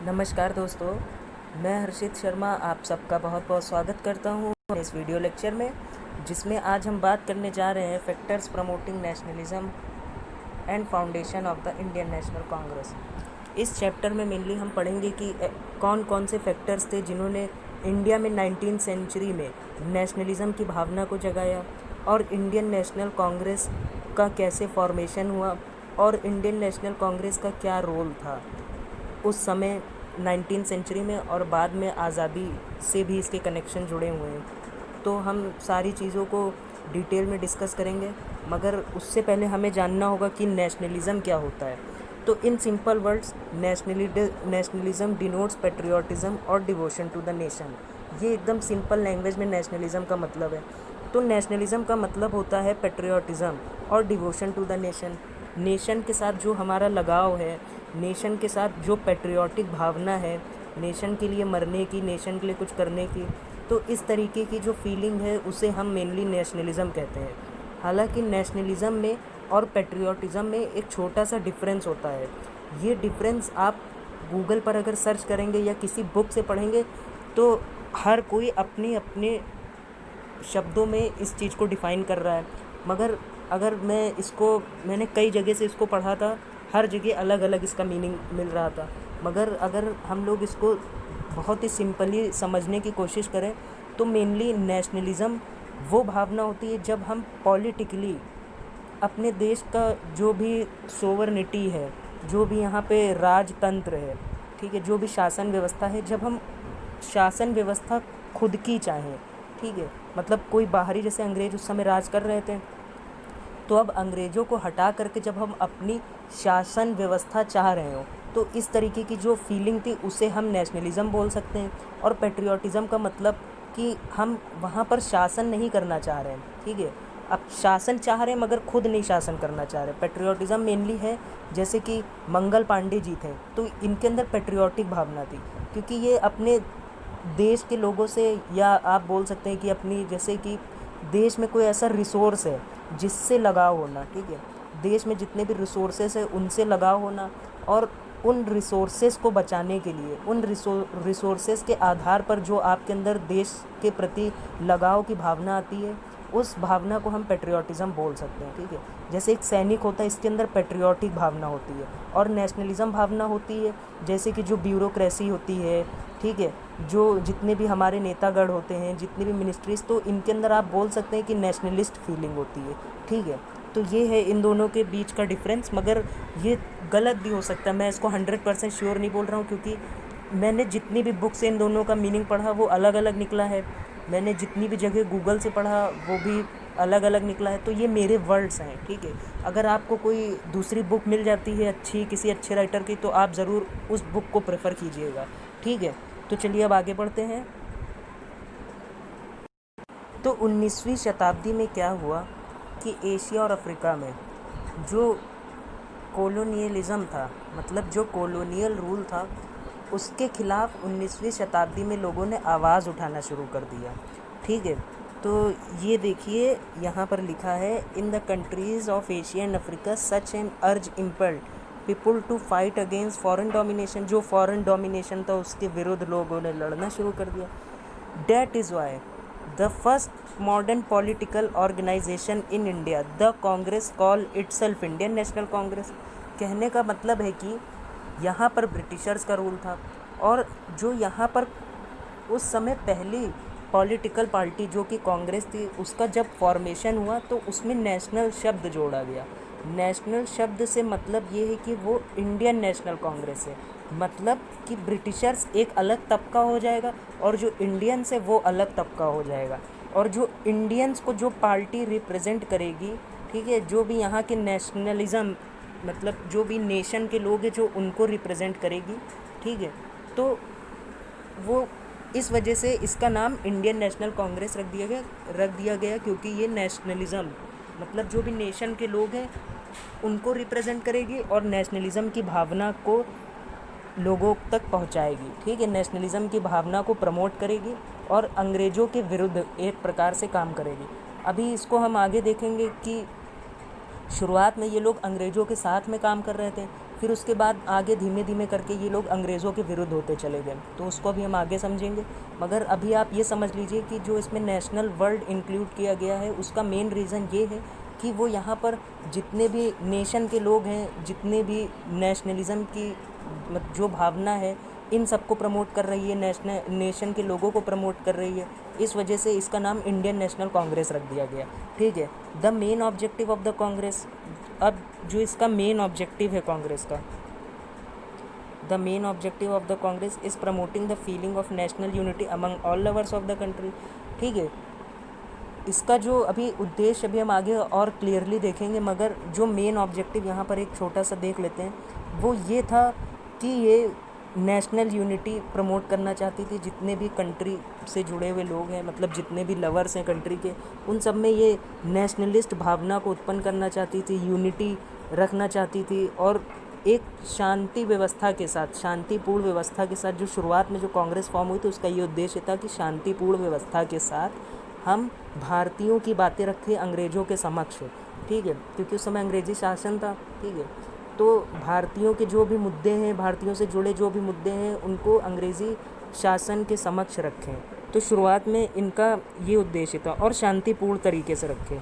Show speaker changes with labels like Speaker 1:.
Speaker 1: नमस्कार दोस्तों, मैं हर्षित शर्मा आप सबका बहुत बहुत स्वागत करता हूँ इस वीडियो लेक्चर में, जिसमें आज हम बात करने जा रहे हैं factors promoting nationalism and foundation of the Indian National Congress. इस चैप्टर में मेनली हम पढ़ेंगे कि कौन कौन से फैक्टर्स थे जिन्होंने इंडिया में 19वीं सेंचुरी में नेशनलिज्म की भावना को जगाया, और इंडियन नेशनल कांग्रेस का कैसे फॉर्मेशन हुआ, और इंडियन नेशनल कांग्रेस का क्या रोल था उस समय 19वीं सेंचुरी में, और बाद में आज़ादी से भी इसके कनेक्शन जुड़े हुए हैं। तो हम सारी चीज़ों को डिटेल में डिस्कस करेंगे, मगर उससे पहले हमें जानना होगा कि नेशनलिज़म क्या होता है। तो in simple words, nationalism denotes patriotism और डिवोशन टू द नेशन। ये एकदम सिंपल लैंग्वेज में नेशनलिज़म का मतलब है। तो नेशनलिज़म का मतलब होता है पेट्रियाटिज़म और devotion to the nation. Nation के साथ जो हमारा लगाव है, नेशन के साथ जो पेट्रियाटिक भावना है, नेशन के लिए मरने की, नेशन के लिए कुछ करने की, तो इस तरीके की जो फीलिंग है उसे हम मेनली नेशनलिज़म कहते हैं। हालांकि नेशनलिज़म में और पेट्रियाटिज़म में एक छोटा सा डिफरेंस होता है। ये डिफरेंस आप गूगल पर अगर सर्च करेंगे या किसी बुक से पढ़ेंगे तो हर कोई अपने अपने शब्दों में इस चीज़ को डिफ़ाइन कर रहा है, मगर अगर मैंने कई जगह से इसको पढ़ा था, हर जगह अलग अलग इसका मीनिंग मिल रहा था। मगर अगर हम लोग इसको बहुत ही सिंपली समझने की कोशिश करें तो मेनली नेशनलिज़म वो भावना होती है जब हम पॉलिटिकली अपने देश का जो भी सोवरनिटी है, जो भी यहाँ पे राजतंत्र है, ठीक है, जो भी शासन व्यवस्था है, जब हम शासन व्यवस्था खुद की चाहें, ठीक है, मतलब कोई बाहरी, जैसे अंग्रेज उस समय राज कर रहे थे, तो अब अंग्रेज़ों को हटा करके जब हम अपनी शासन व्यवस्था चाह रहे हो, तो इस तरीके की जो फीलिंग थी उसे हम नेशनलिज़म बोल सकते हैं। और पेट्रियाटिज़म का मतलब कि हम वहाँ पर शासन नहीं करना चाह रहे हैं, ठीक है, अब शासन चाह रहे हैं मगर खुद नहीं शासन करना चाह रहे। पेट्रियाटिज़म मेनली है, जैसे कि मंगल पांडे जी थे, तो इनके अंदर पेट्रियाटिक भावना थी, क्योंकि ये अपने देश के लोगों से, या आप बोल सकते हैं कि अपनी, जैसे कि देश में कोई ऐसा रिसोर्स है जिससे लगाव होना, ठीक है, देश में जितने भी रिसोर्सेस है उनसे लगाव होना, और उन रिसोर्सेस को बचाने के लिए, उन रिसोर्सेस के आधार पर जो आपके अंदर देश के प्रति लगाव की भावना आती है, उस भावना को हम पेट्रियाटिज़म बोल सकते हैं, ठीक है। जैसे एक सैनिक होता है, इसके अंदर पेट्रियाटिक भावना होती है, और नेशनलिज़म भावना होती है, जैसे कि जो ब्यूरोक्रेसी होती है, ठीक है, जो जितने भी हमारे नेतागण होते हैं, जितनी भी मिनिस्ट्रीज़, तो इनके अंदर आप बोल सकते हैं कि नेशनलिस्ट फीलिंग होती है, ठीक है। तो ये है इन दोनों के बीच का डिफरेंस, मगर ये गलत भी हो सकता है, मैं इसको 100% श्योर नहीं बोल रहा हूँ, क्योंकि मैंने जितनी भी बुक से इन दोनों का मीनिंग पढ़ा वो अलग अलग निकला है, मैंने जितनी भी जगह गूगल से पढ़ा वो भी अलग अलग निकला है, तो ये मेरे वर्ड्स हैं, ठीक है। अगर आपको कोई दूसरी बुक मिल जाती है अच्छी, किसी अच्छे राइटर की, तो आप ज़रूर उस बुक को प्रेफर कीजिएगा, ठीक है। तो चलिए अब आगे बढ़ते हैं। तो 19वीं शताब्दी में क्या हुआ कि एशिया और अफ्रीका में जो कॉलोनियलिज़म था, मतलब जो कॉलोनियल रूल था, उसके ख़िलाफ़ 19वीं शताब्दी में लोगों ने आवाज़ उठाना शुरू कर दिया, ठीक है। तो ये देखिए यहाँ पर लिखा है, in the countries of Asia and Africa such an urge impelled people to fight against foreign domination. जो फॉरेन डोमिनेशन था उसके विरुद्ध लोगों ने लड़ना शुरू कर दिया। That is why the first modern political organization in India the Congress call itself Indian National Congress. कहने का मतलब है कि यहाँ पर ब्रिटिशर्स का रूल था, और जो यहाँ पर उस समय पहली पॉलिटिकल पार्टी जो कि कांग्रेस थी, उसका जब फॉर्मेशन हुआ तो उसमें नेशनल शब्द जोड़ा गया। नेशनल शब्द से मतलब ये है कि वो इंडियन नेशनल कांग्रेस है, मतलब कि ब्रिटिशर्स एक अलग तबका हो जाएगा और जो इंडियंस है वो अलग तबका हो जाएगा, और जो इंडियंस को जो पार्टी रिप्रेजेंट करेगी, ठीक है, जो भी यहाँ के नेशनलिज़म, मतलब जो भी नेशन के लोग हैं जो उनको रिप्रेजेंट करेगी, ठीक है, तो वो इस वजह से इसका नाम इंडियन नेशनल कांग्रेस रख दिया गया, क्योंकि ये नेशनलिज़म, मतलब जो भी नेशन के लोग हैं उनको रिप्रेजेंट करेगी और नेशनलिज़म की भावना को लोगों तक पहुंचाएगी, ठीक है, नेशनलिज़म की भावना को प्रमोट करेगी और अंग्रेज़ों के विरुद्ध एक प्रकार से काम करेगी। अभी इसको हम आगे देखेंगे कि शुरुआत में ये लोग अंग्रेज़ों के साथ में काम कर रहे थे, फिर उसके बाद आगे धीमे धीमे करके ये लोग अंग्रेज़ों के विरुद्ध होते चले गए, तो उसको अभी हम आगे समझेंगे। मगर अभी आप ये समझ लीजिए कि जो इसमें नेशनल वर्ड इंक्लूड किया गया है उसका मेन रीज़न ये है कि वो यहाँ पर जितने भी नेशन के लोग हैं, जितने भी नेशनलिज़म की जो भावना है, इन सबको प्रमोट कर रही है, नेशन के लोगों को प्रमोट कर रही है। इस वजह से इसका नाम इंडियन नेशनल कांग्रेस रख दिया गया। ठीक है। The main objective of the Congress, अब जो इसका मेन ऑब्जेक्टिव है कांग्रेस का, the main objective of the Congress is promoting the feeling of national unity among all lovers of the country. ठीक है। इसका जो अभी उद्देश्य अभी हम आगे और क्लियरली देखेंगे, मगर जो मेन ऑब्जेक्टिव यहाँ पर एक छोटा सा देख लेते हैं, वो ये था कि ये नेशनल यूनिटी प्रमोट करना चाहती थी। जितने भी कंट्री से जुड़े हुए लोग हैं, मतलब जितने भी लवर्स हैं कंट्री के, उन सब में ये नेशनलिस्ट भावना को उत्पन्न करना चाहती थी, यूनिटी रखना चाहती थी। और एक शांति व्यवस्था के साथ, शांतिपूर्ण व्यवस्था के साथ, जो शुरुआत में जो कांग्रेस फॉर्म हुई थी उसका ये उद्देश्य था कि शांतिपूर्ण व्यवस्था के साथ हम भारतीयों की बातें रखें अंग्रेज़ों के समक्ष। ठीक है, क्योंकि उस समय अंग्रेज़ी शासन था। ठीक है, तो भारतीयों के जो भी मुद्दे हैं, भारतीयों से जुड़े जो भी मुद्दे हैं, उनको अंग्रेज़ी शासन के समक्ष रखें। तो शुरुआत में इनका ये उद्देश्य था, और शांतिपूर्ण तरीके से रखें।